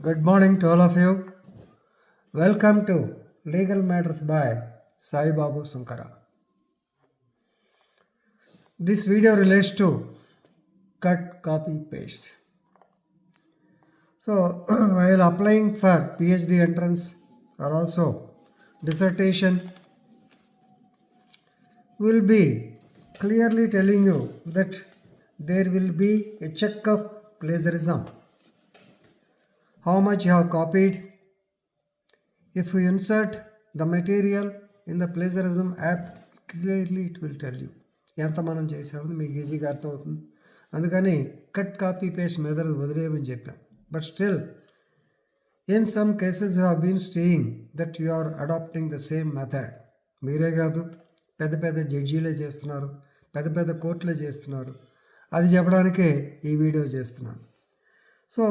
Good morning to all of you. Welcome to Legal Matters by Sai Babu Sunkara. This video relates to cut, copy, paste. So, while applying for PhD entrance or also dissertation, we will be clearly telling you that there will be a check of plagiarism. How much you have copied. If you insert the material in the plagiarism app, clearly it will tell you ఎంత మనం చేసామని మీకు ఈజీగా అర్థమవుతుంది. అందుకని cut copy paste method వదిలేయమని చెప్పాను. But still in some cases you have been staying that you are adapting the same method. మీరే కాదు, పెద్ద పెద్ద జడ్జీలే చేస్తున్నారు, పెద్ద పెద్ద కోర్టులే చేస్తున్నారు. అది చెప్పడానికే ఈ వీడియో చేస్తున్నాను. So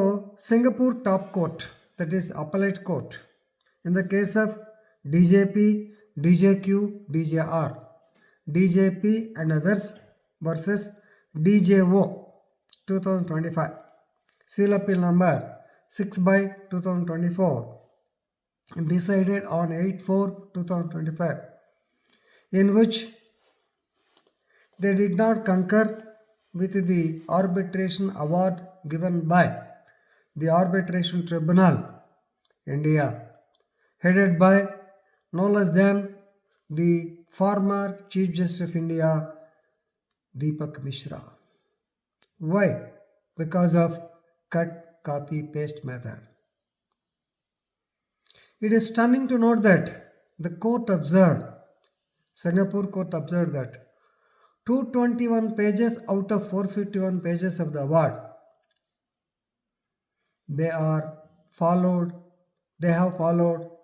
Singapore top court, that is appellate court, in the case of DJP, DJQ, DJR, DJP and others versus DJO 2025, seal appeal number 6/2024, decided on 8/4/2025, in which they did not concur with the arbitration award given by the Arbitration Tribunal, India, headed by no less than the former Chief Justice of India, Deepak Misra. Why? Because of cut, copy, paste method. It is stunning to note that the court observed, Singapore court observed that 221 pages out of 451 pages of the award, they have followed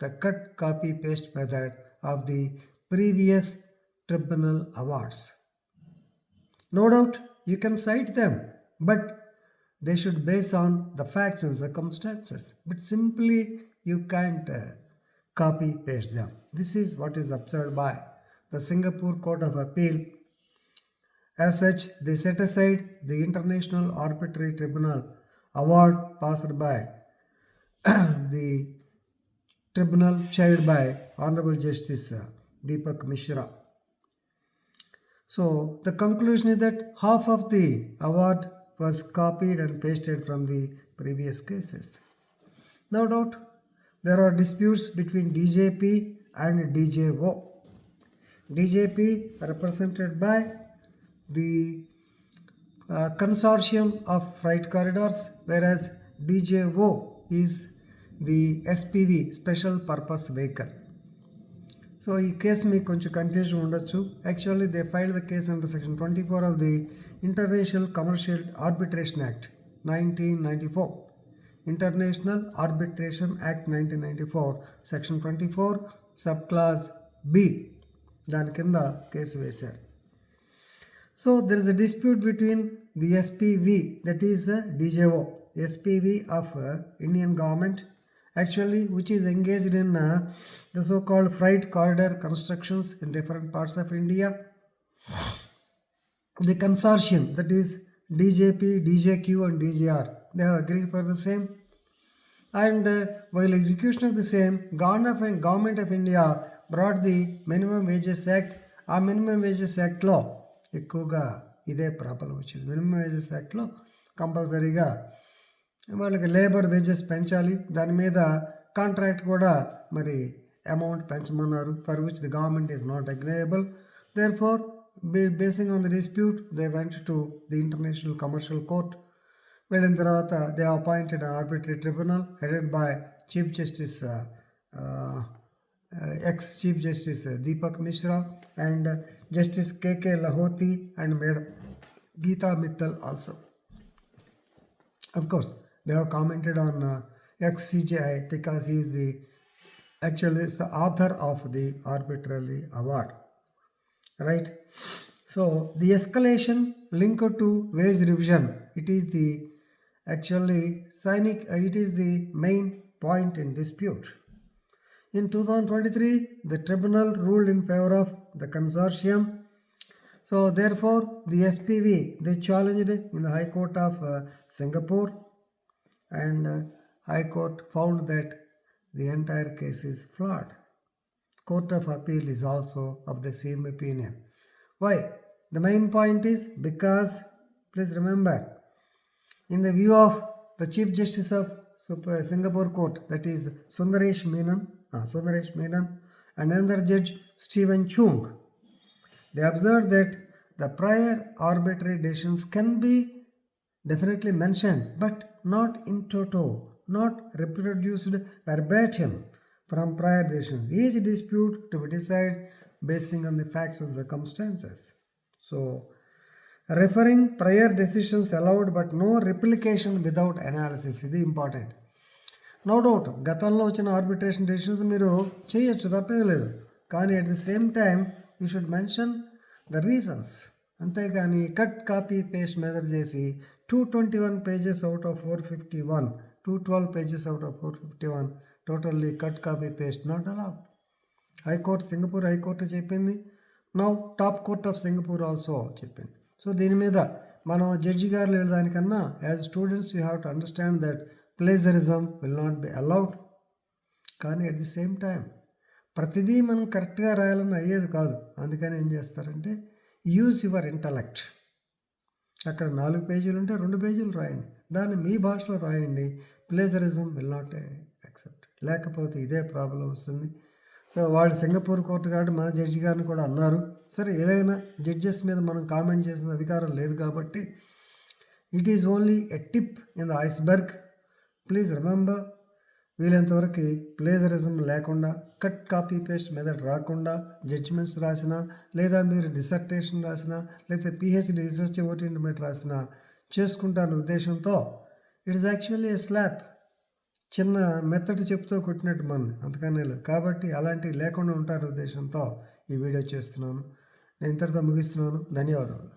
the cut, copy, paste method of the previous tribunal awards. No doubt you can cite them, but they should base on the facts and circumstances. But simply you can't copy, paste them. This is what is observed by the Singapore Court of Appeal. As such, they set aside the International Arbitrary Tribunal award passed by the tribunal chaired by Honorable Justice Deepak Misra. So the conclusion is that half of the award was copied and pasted from the previous cases. No doubt there are disputes between DJP and DJO. DJP represented by the Consortium of Freight Corridors, whereas DJO is the SPV, Special Purpose Vehicle. So ఈ case మీకు కొంచెం confusion ఉండొచ్చు. Actually they filed the case under section 24 of the international commercial arbitration act 1994. International arbitration act 1994 section 24 sub clause B, దాని కింద case వేశారు. So there is a dispute between the SPV, that is DJO, SPV of Indian government, actually which is engaged in the so-called freight corridor constructions in different parts of India. The consortium, that is DJP, DJQ and DJR, they have agreed for the same. And while execution of the same, Government of India brought the Minimum Wages Act. ఆ Minimum Wages Actలో ఎక్కువగా ఇదే problem వచ్చింది. Minimum wages యాక్ట్లో కంపల్సరీగా వాళ్ళకి labour wages పెంచాలి, దాని మీద కాంట్రాక్ట్ కూడా మరి అమౌంట్ పెంచమన్నారు, for which the government is not agreeable. Therefore basing on the dispute they went to the international commercial court. వెళ్ళిన తర్వాత they appointed arbitrary tribunal headed by chief justice ex Chief Justice Deepak Misra and Justice K.K. Lahoti and Madam Geeta Mittal also. Of course, they have commented on Ex CJI because he is the author of the arbitrary award, right? So the escalation linked to wage revision, it is the main point in dispute. In 2023, the tribunal ruled in favor of the consortium. So therefore, the SPV, they challenged in the High Court of Singapore, and High Court found that the entire case is flawed. Court of Appeal is also of the same opinion. Why? The main point is because, please remember, in the view of the Chief Justice of Singapore Court, that is Sundaresh Menon and another judge Stephen Chung, they observed that the prior arbitrary decisions can be definitely mentioned, but not in toto, not reproduced verbatim from prior decisions. Each dispute to be decided basing on the facts and circumstances. So, referring prior decisions allowed but no replication without analysis. ఇది important. No doubt గతంలో వచ్చిన arbitration decisions మీరు చేయొచ్చు, తప్పేం లేదు. కానీ at the same time you should mention the reasons. అంతేగాని cut copy paste method చేసి 221 pages out of 451, 212 pages out of 451 totally cut copy paste, not allowed. High Court, Singapore High Court చెప్పింది. Now top court of Singapore also చెప్పింది. So దీని మీద మనం judge గారు లేదానికన్నా as students we have to understand that plagiarism will not be allowed. కానీ at the same time ప్రతిదీ మనం కరెక్ట్గా రాయాలని అయ్యేది కాదు. అందుకని ఏం చేస్తారంటే యూజ్ యువర్ ఇంటలెక్ట్. అక్కడ 4 పేజీలు ఉంటే 2 పేజీలు రాయండి, దాన్ని మీ భాషలో రాయండి. Plagiarism will not accept. లేకపోతే ఇదే ప్రాబ్లం వస్తుంది. సో వాళ్ళు సింగపూర్ కోర్టు కాబట్టి మన జడ్జి గారిని కూడా అన్నారు. సరే, ఏదైనా జడ్జెస్ మీద మనం కామెంట్ చేసిన అధికారం లేదు కాబట్టి it is only a tip in the iceberg. Please remember, వీలైనంతవరకు ప్లేజరిజం లేకుండా, కట్ కాపీ పేస్ట్ మెథడ్ రాకుండా జడ్జిమెంట్స్ రాసినా, లేదా మీరు డిసర్టేషన్ రాసినా, లేదా పిహెచ్డి రీసెర్చ్ ఓరియంటెడ్ రాసినా చేసుకుంటాను ఉద్దేశంతో it is actually a slap. చిన్న మెత్తడి చెప్తూ కొట్టినట్టు మన అంతకనే లేదు. కాబట్టి అలాంటివి లేకుండా ఉంటారు ఉద్దేశంతో ఈ వీడియో చేస్తున్నాను. నేను ఇంతటితో ముగిస్తున్నాను. ధన్యవాదాలు.